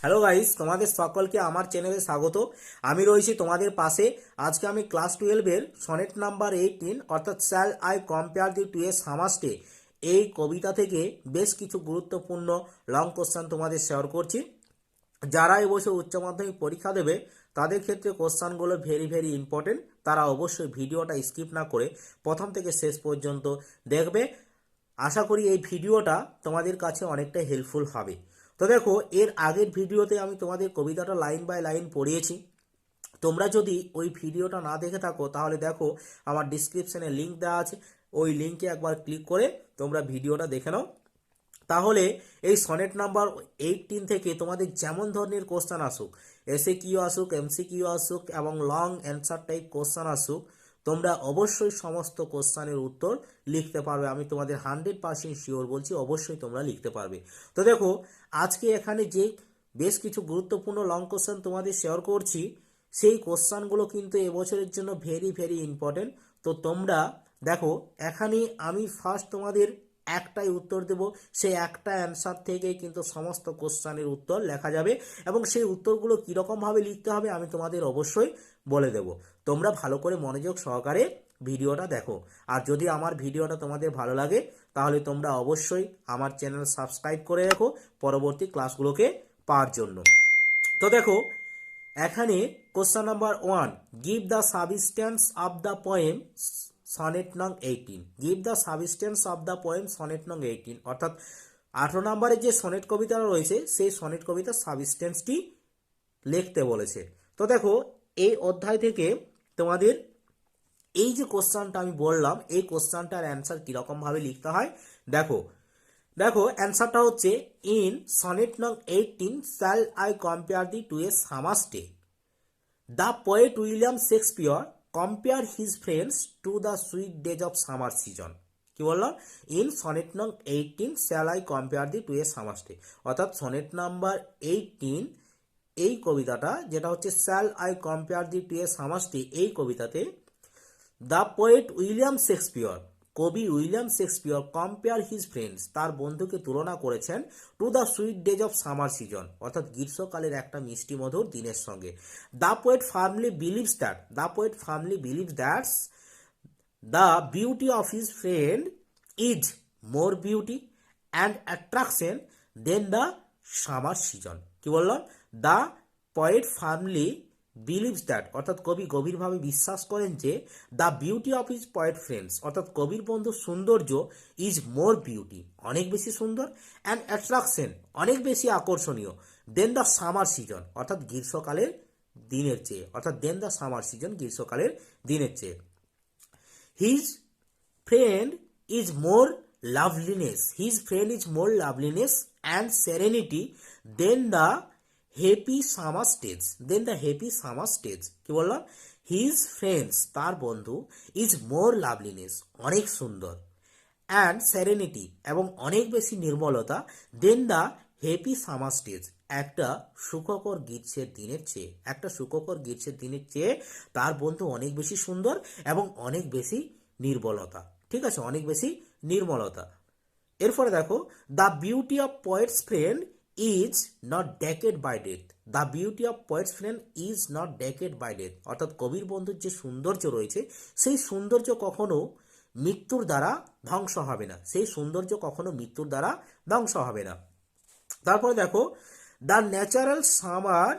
Hello guys, তোমাদের সকলকে আমার চ্যানেলে স্বাগত। আমি রয়েছি তোমাদের পাশে। আজকে আমি ক্লাস 12-এর সনেট নাম্বার 18 অর্থাৎ shall I compare thee to a summer's day এই কবিতা থেকে বেশ কিছু গুরুত্বপূর্ণ লং কোশ্চেন তোমাদের শেয়ার করছি। যারা এবছর উচ্চ মাধ্যমিক পরীক্ষা দেবে তাদের ক্ষেত্রে কোশ্চেনগুলো ভেরি ভেরি ইম্পর্টেন্ট। তারা অবশ্যই ভিডিওটা স্কিপ না করে প্রথম থেকে শেষ পর্যন্ত দেখবে। আশা করি এই ভিডিওটা তোমাদের কাছে অনেকটা হেল্পফুল হবে। তো দেখো, এর আগের ভিডিওতে আমি তোমাদের কবিতাটা লাইন বাই লাইন পড়িয়েছি। তোমরা যদি ওই ভিডিওটা না দেখে থাকো তাহলে দেখো, আমার ডিসক্রিপশনে লিঙ্ক দেওয়া আছে, ওই লিঙ্কে একবার ক্লিক করে তোমরা ভিডিওটা দেখে নাও। তাহলে এই সনেট নাম্বার 18 থেকে তোমাদের যেমন ধরনের কোশ্চেন আসুক, এসএ কিউ আসুক, এমসি কিউ আসুক এবং লং অ্যান্সার টাইপ কোশ্চেন আসুক, তোমরা অবশ্যই সমস্ত কোশ্চেনের উত্তর লিখতে পারবে। আমি তোমাদের 100% শিওর বলছি, অবশ্যই তোমরা লিখতে পারবে। তো দেখো, আজকে এখানে যে বেশ কিছু গুরুত্বপূর্ণ লং কোশ্চেন তোমাদের শেয়ার করছি, সেই কোশ্চেনগুলো কিন্তু এবছরের জন্য ভেরি ভেরি ইম্পর্টেন্ট। তো তোমরা দেখো, এখানে আমি ফার্স্ট তোমাদের একটাই উত্তর দেব, সেই একটা অ্যান্সার থেকেই কিন্তু সমস্ত কোশ্চেনের উত্তর লেখা যাবে এবং সেই উত্তরগুলো কীরকমভাবে লিখতে হবে আমি তোমাদের অবশ্যই বলে দেব। তোমরা ভালো করে মনোযোগ সহকারে ভিডিওটা দেখো। আর যদি আমার ভিডিওটা তোমাদের ভালো লাগে তাহলে তোমরা অবশ্যই আমার চ্যানেল সাবস্ক্রাইব করে রাখো পরবর্তী ক্লাসগুলোকে পাওয়ার জন্য। তো দেখো, এখানে question number 1, give the substance of the poem sonnet নং 18। Give the substance of the poem sonnet নং 18 অর্থাৎ 18 নম্বরের যে সনেট কবিতাটা রয়েছে সেই সনেট কবিতার সাবস্টেন্সটি লিখতে বলেছে। তো দেখো, এই অধ্যায় থেকে তোমাদের এই যে কোশ্চেনটা আমি বললাম, এই কোশ্চেনটার অ্যান্সার কীরকমভাবে লিখতে হয় দেখো। দেখো, অ্যান্সারটা হচ্ছে, ইন সনেট নং 18 shall I compare thee to a summer's day, the poet William Shakespeare compare his friends to the sweet days of summer season. কি বললাম? ইন সনেট নং 18 shall I compare thee to a summer's day, অর্থাৎ sonnet number 18 এই কবিতাটা যেটা হচ্ছে shall I compare thee to a summer's day, এই কবিতাতে দ্য পোয়েট উইলিয়াম শেক্সপিয়র, কবি William Shakespeare compare his friends, তার বন্ধুকে তুলনা করেছেন to the sweet days of summer season, অর্থাৎ গ্রীষ্মকালের একটা মিষ্টি মধুর দিনের সঙ্গে। The poet firmly believes that, the poet firmly believes that the beauty of his friend is more beauty and attraction than the summer season. কি বললাম? The poet firmly believes that, অর্থাৎ কবি গভীরভাবে বিশ্বাস করেন যে the beauty of his poet friends, অর্থাৎ কবির বন্ধুর সৌন্দর্য ইজ মোর বিউটি, অনেক বেশি সুন্দর, অ্যান্ড অ্যাট্রাকশন, অনেক বেশি আকর্ষণীয়, দেন দ্য সামার সিজন, অর্থাৎ গ্রীষ্মকালের দিনের চেয়ে, অর্থাৎ দেন দ্য সামার সিজন, গ্রীষ্মকালের দিনের চেয়ে। His friend is more loveliness, his friend is more loveliness and serenity than the happy summer's days, than the happy summer's days. কি বললাম? হিজ ফ্রেন্ডস, তার বন্ধু, ইজ মোর লাভলিনেস, অনেক সুন্দর, অ্যান্ড সেরেনিটি, এবং অনেক বেশি নির্মলতা, দেন দ্য হ্যাপি সামার স্টেজ, একটা সুখকর গ্রীষ্মের দিনের চেয়ে, একটা সুখকর গ্রীষ্মের দিনের চেয়ে তার বন্ধু অনেক বেশি সুন্দর এবং অনেক বেশি নির্মলতা। ঠিক আছে, অনেক বেশি নির্মলতা। এরপরে দেখো, the beauty of poets friend is not decayed by death, the beauty of poets friend is not decayed by death, অর্থাৎ কবির বন্ধুর যে সৌন্দর্য রয়েছে সেই সৌন্দর্য কখনো মৃত্যুর দ্বারা ধ্বংস হবে না, সেই সৌন্দর্য কখনো মৃত্যুর দ্বারা ধ্বংস হবে না। তারপরে দেখো, the natural summer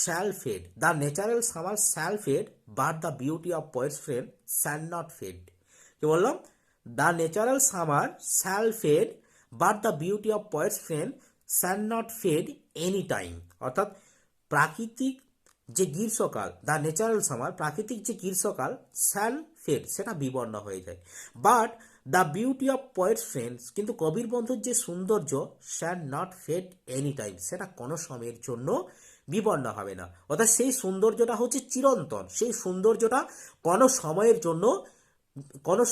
shall fade, the natural summer shall fade but the beauty of poets friend shall not fade. কি বললাম? The natural summer shall fade but the beauty of poets friend shall not fade any time, অর্থাৎ প্রাকৃতিক যে গ্রীষ্মকাল, the natural summer, প্রাকৃতিক যে গ্রীষ্মকাল, shall fade, সেটা বিবর্ণ হয়ে যায়, but the beauty of poets friends, কিন্তু কবির বন্ধুর যে সৌন্দর্য, shall not fade any time, সেটা কোনো সময়ের জন্য বিবর্ণ হবে না, অর্থাৎ সেই সৌন্দর্যটা হচ্ছে চিরন্তন, সেই সৌন্দর্যটা কোনো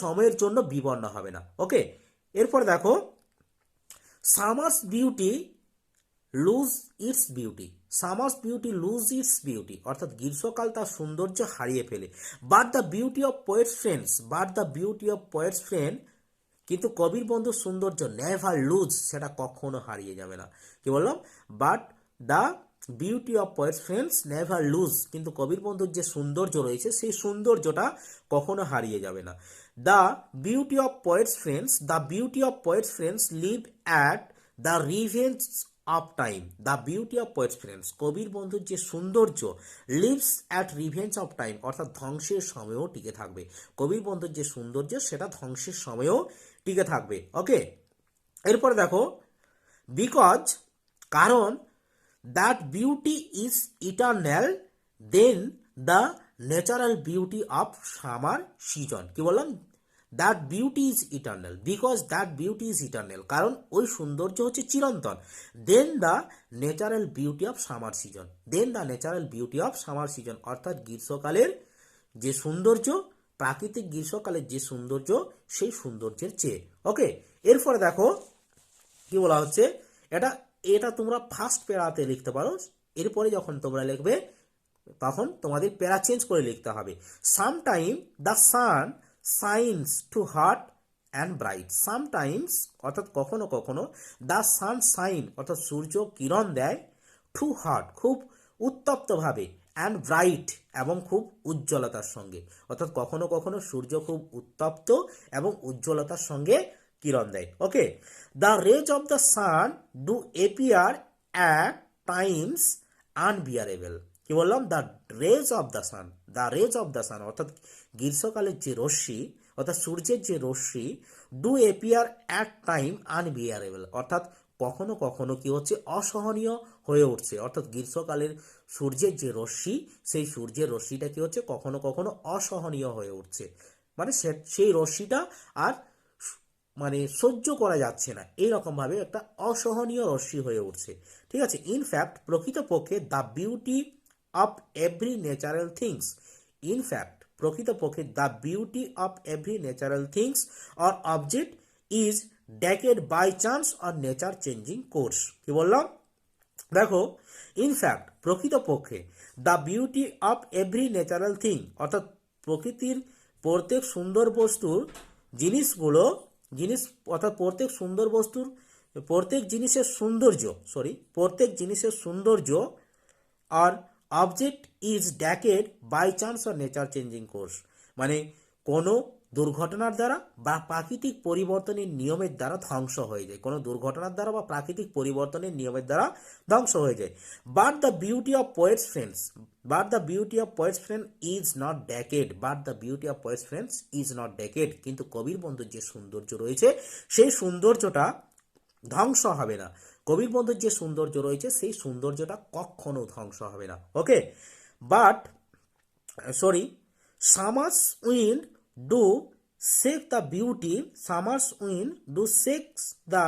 সময়ের জন্য বিবর্ণ হবে না। ওকে, এরপর দেখো, summer's beauty lose its beauty, summer's beauty lose its beauty, অর্থাৎ গ্রীষ্মকাল তার সৌন্দর্য হারিয়ে ফেলে, but the beauty of poets friends, but the beauty of poets friend, কিন্তু কবির বন্ধুর সৌন্দর্য নেভার লুজ, সেটা কখনো হারিয়ে যাবে না। কি বললাম? But the beauty of poets friends never lose, কিন্তু কবির বন্ধুর যে সৌন্দর্য রয়েছে সেই সৌন্দর্যটা কখনো হারিয়ে যাবে না। The beauty of poets friends, the beauty of poets friends live at the revenge of time. The beauty of poets friends, কবির বন্ধুর যে সৌন্দর্য, lives at revenge of time, অর্থাৎ ধ্বংসের সময়েও টিকে থাকবে। কবির বন্ধুর যে সৌন্দর্য সেটা ধ্বংসের সময়েও টিকে থাকবে। ওকে, এরপরে দেখো, বিকজ, কারণ, that beauty is eternal, then the natural beauty of summer season. কি বললাম? That beauty is eternal, because that beauty is eternal, কারণ ওই সৌন্দর্য হচ্ছে চিরন্তন। Then the natural beauty of summer season, then the natural beauty of summer season, অর্থাৎ গ্রীষ্মকালের যে সৌন্দর্য, প্রাকৃতিক গ্রীষ্মকালের যে সৌন্দর্য, সেই সৌন্দর্যের চেয়ে। ওকে, এরপরে দেখো কি বলা হচ্ছে, এটা এটা তোমরা ফার্স্ট প্যারাতে লিখতে পারো। এরপরে যখন তোমরা লিখবে তখন তোমাদের প্যারা চেঞ্জ করে লিখতে হবে। Sometime the sun shines too hot and bright, sometimes অর্থাৎ কখনো কখনো, দ্য সান শাইন অর্থাৎ সূর্য কিরণ দেয়, টু হট খুব উত্তপ্তভাবে, অ্যান্ড ব্রাইট এবং খুব উজ্জ্বলতার সঙ্গে, অর্থাৎ কখনো কখনো সূর্য খুব উত্তপ্ত এবং উজ্জ্বলতার সঙ্গে কিরণ দেয়। Okay, the rays of the sun do appear at times unbearable. কি বললাম? The rays of the sun, the rays of the sun অর্থাৎ গ্রীষ্মকালের যে রশ্মি, অর্থাৎ সূর্যের যে রশ্মি, do appear at time unbearable, অর্থাৎ কখনো কখনো কি হচ্ছে, অসহনীয় হয়ে উঠছে। অর্থাৎ গ্রীষ্মকালের সূর্যের যে রশ্মি, সেই সূর্যের রশ্মিটা কি হচ্ছে, কখনো কখনো অসহনীয় হয়ে উঠছে, মানে সেই রশ্মিটা আর মানে সহ্য করা যাচ্ছে না, এইরকম ভাবে একটা অসহনীয় রশ্মি হয়ে উঠছে। ঠিক আছে, ইনফ্যাক্ট প্রকৃতপক্ষে the beauty of every natural things, in fact প্রকৃতপক্ষে the beauty of every natural things or object is decayed by chance or nature changing course. কি বললাম? দেখো, ইনফ্যাক্ট প্রকৃতপক্ষে, the beauty of every natural thing অর্থাৎ প্রকৃতির প্রত্যেক সুন্দর বস্তুর জিনিসগুলো, জিনিস অর্থাৎ প্রত্যেক সুন্দর বস্তুর, প্রত্যেক জিনিসের সৌন্দর্য, প্রত্যেক জিনিসের সৌন্দর্য আর object is decayed by chance or nature changing course, মানে কোনো দুর্ঘটনার দ্বারা বা প্রাকৃতিক পরিবর্তনের নিয়মের দ্বারা ধ্বংস হয়ে যায়, কোনো দুর্ঘটনার দ্বারা বা প্রাকৃতিক পরিবর্তনের নিয়মের দ্বারা ধ্বংস হয়ে যায়। But the beauty of poets friends, but the beauty of poets friend is not decayed, but the beauty of poets friends is not decayed, কিন্তু কবির বন্ধুর যে সৌন্দর্য রয়েছে সেই সৌন্দর্যটা ধ্বংস হবে না। কবির বন্ধুর যে সৌন্দর্য রয়েছে সেই সৌন্দর্যটা কখনো ধ্বংস হবে না। Okay, but summers wind do shake the beauty, summers wind do shakes the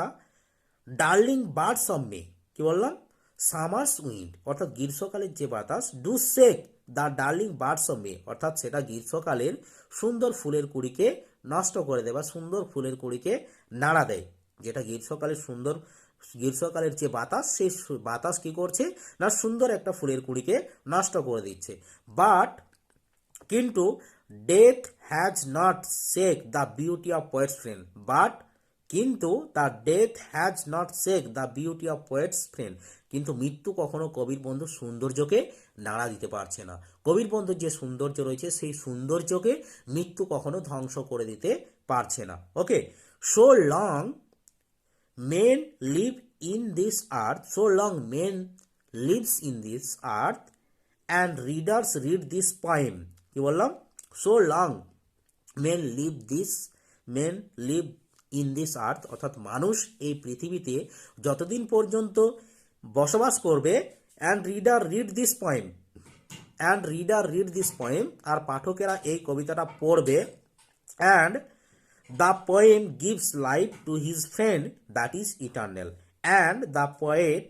darling birds of May. কি বললাম? সামার্স উইন্ড অর্থাৎ গ্রীষ্মকালের যে বাতাস, do shake the darling birds of May অর্থাৎ সেটা গ্রীষ্মকালের সুন্দর ফুলের কুড়িকে নষ্ট করে দেয় বা সুন্দর ফুলের কুড়িকে নাড়া দেয়। যেটা গ্রীষ্মকালের যে বাতাস, সেই বাতাস কি করছে না, সুন্দর একটা ফুলের কুড়িকে নষ্ট করে দিচ্ছে। বাট কিন্তু death has not shake the beauty of poets friend, but কিন্তু the death has not shake the beauty of poets friend, কিন্তু মৃত্যু কখনো কবির বন্ধুর সৌন্দর্যকে নাড়া দিতে পারছে না। কবির বন্ধুর যে সৌন্দর্য রয়েছে সেই সৌন্দর্যকে মৃত্যু কখনো ধ্বংস করে দিতে পারছে না। Okay, so long men live in this earth, so long men lives in this earth and readers read this poem. কি বললাম? so long men live in this earth অর্থাৎ মানুষ এই পৃথিবীতে যতদিন পর্যন্ত বসবাস করবে, and reader read this poem, and reader read this poem আর পাঠকেরা এই কবিতাটা পড়বে, and the poem gives life to his friend that is eternal, and the poem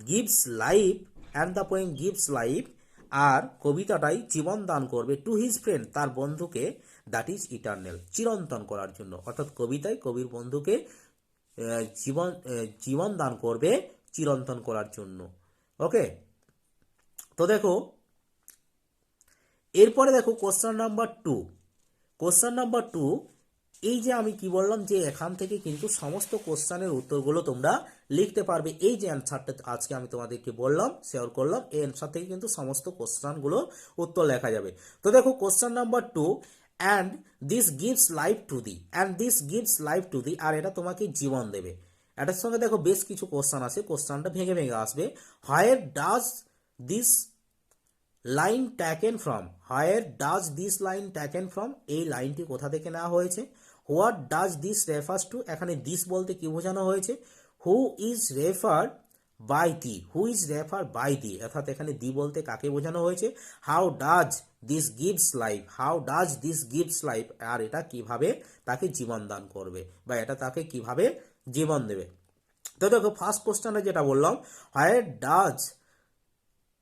gives life, and the poem gives life আর কবিতাটাই জীবন দান করবে to his friend তার বন্ধুকে, that is eternal চিরন্তন করার জন্য। অর্থাৎ কবিতায় কবির বন্ধুকে জীবন দান করবে চিরন্তন করার জন্য। ওকে, তো দেখো এরপরে দেখো কোশ্চেন নাম্বার 2। কোশ্চেন নাম্বার 2, এই যে আমি কি বললাম যে এখান থেকে কিন্তু সমস্ত কোশ্চেনের উত্তরগুলো তোমরা লিখতে পারবে। এই যে অ্যান্সারটা আজকে আমি তোমাদেরকে বললাম, শেয়ার করলাম, এই অ্যান্সার থেকে কিন্তু সমস্ত কোশ্চেনগুলো উত্তর লেখা যাবে। তো দেখো question number 2, and this gives life to thee, and this gives life to thee, আর এটা তোমাকে জীবন দেবে। এটার সঙ্গে দেখো বেশ কিছু কোশ্চেন আছে, কোশ্চেনটা ভেঙে ভেঙে আসবে। Where does this line taken from, where does this line taken from, এই লাইনটি কোথা থেকে নেওয়া হয়েছে। What does this refers to, এখানে দিস বলতে কি বোঝানো হয়েছে। Who is refer by thee, who is refer by thee, অর্থাৎ এখানে দি বলতে কাকে বোঝানো হয়েছে। How does this gives life, how does this gives life, আর এটা কিভাবে তাকে জীবন দান করবে বা এটা তাকে কিভাবে জীবন দেবে। তো দেখো ফার্স্ট কোশ্চেনে যেটা বললাম, where does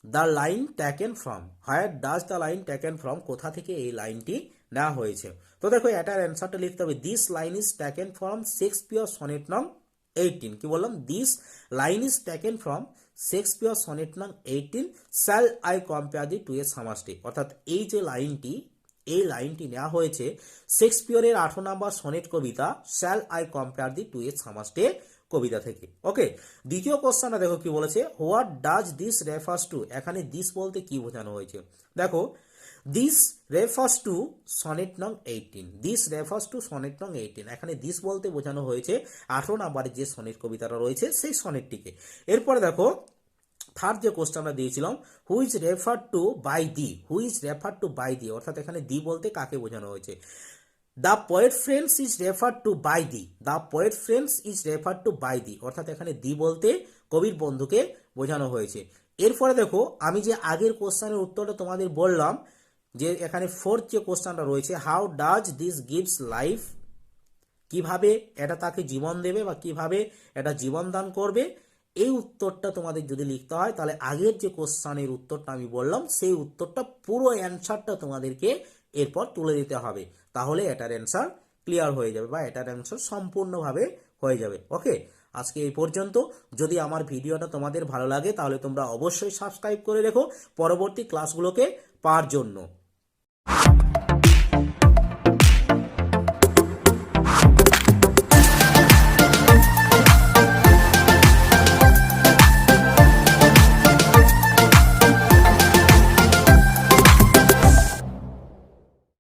the line taken from, where does the line taken from, কোথা থেকে এই লাইনটি নেওয়া হয়েছে। তো দেখো এটার অ্যান্সারটা লিখতে হবে, this line is taken from Shakespeare sonnet নং 18। কি বললাম, this line is taken from Shakespeare sonnet নং 18, shall I compare thee to a summer's day, অর্থাৎ এই যে লাইনটি, এই লাইনটি নেওয়া হয়েছে শেক্সপিয়রের 18 নম্বর সনেট কবিতা shall I compare thee to a summer's day কবিতা থেকে। ওকে, দ্বিতীয় কোশ্চেনটা দেখো কি বলেছে, what does this refers to, এখানে দিস বলতে কি বোঝানো হয়েছে। দেখো দিস রেফার্স টু সনেট নং 18, দিস রেফার্স টু সনেট নং 18, এখানে দিস বলতে বোঝানো হয়েছে 18 নম্বরের যে সনেট কবিতাটা রয়েছে সেই সনেটটিকে। এরপরে দেখো থার্ড যে কোশ্চেনটা দিয়েছিলাম, who is refer to by thee, who is refer to by thee, অর্থাৎ এখানে দি বলতে কাকে বোঝানো হয়েছে। The poet friends is refer to by thee, the poet friends is refer to by thee, অর্থাৎ এখানে দি বলতে কবির বন্ধুকে বোঝানো হয়েছে। এরপরে দেখো আমি যে আগের কোশ্চেনের উত্তরটা তোমাদের বললাম, যে এখানে ফোর্থ যে কোশ্চেনটা রয়েছে, how does this gives life, কিভাবে এটা তাকে জীবন দেবে বা কিভাবে এটা জীবন দান করবে, এই উত্তরটা তোমাদের যদি লিখতে হয় তাহলে আগের যে কোশ্চেনের উত্তরটা আমি বললাম সেই উত্তরটা পুরো অ্যান্সারটা তোমাদেরকে এরপর তুলে দিতে হবে, তাহলে এটার অ্যান্সার ক্লিয়ার হয়ে যাবে বা এটার অ্যান্সার সম্পূর্ণভাবে হয়ে যাবে। ওকে, আজকে এই পর্যন্ত। যদি আমার ভিডিওটা তোমাদের ভালো লাগে তাহলে তোমরা অবশ্যই সাবস্ক্রাইব করে রেখো পরবর্তী ক্লাসগুলোকে পাওয়ার জন্য।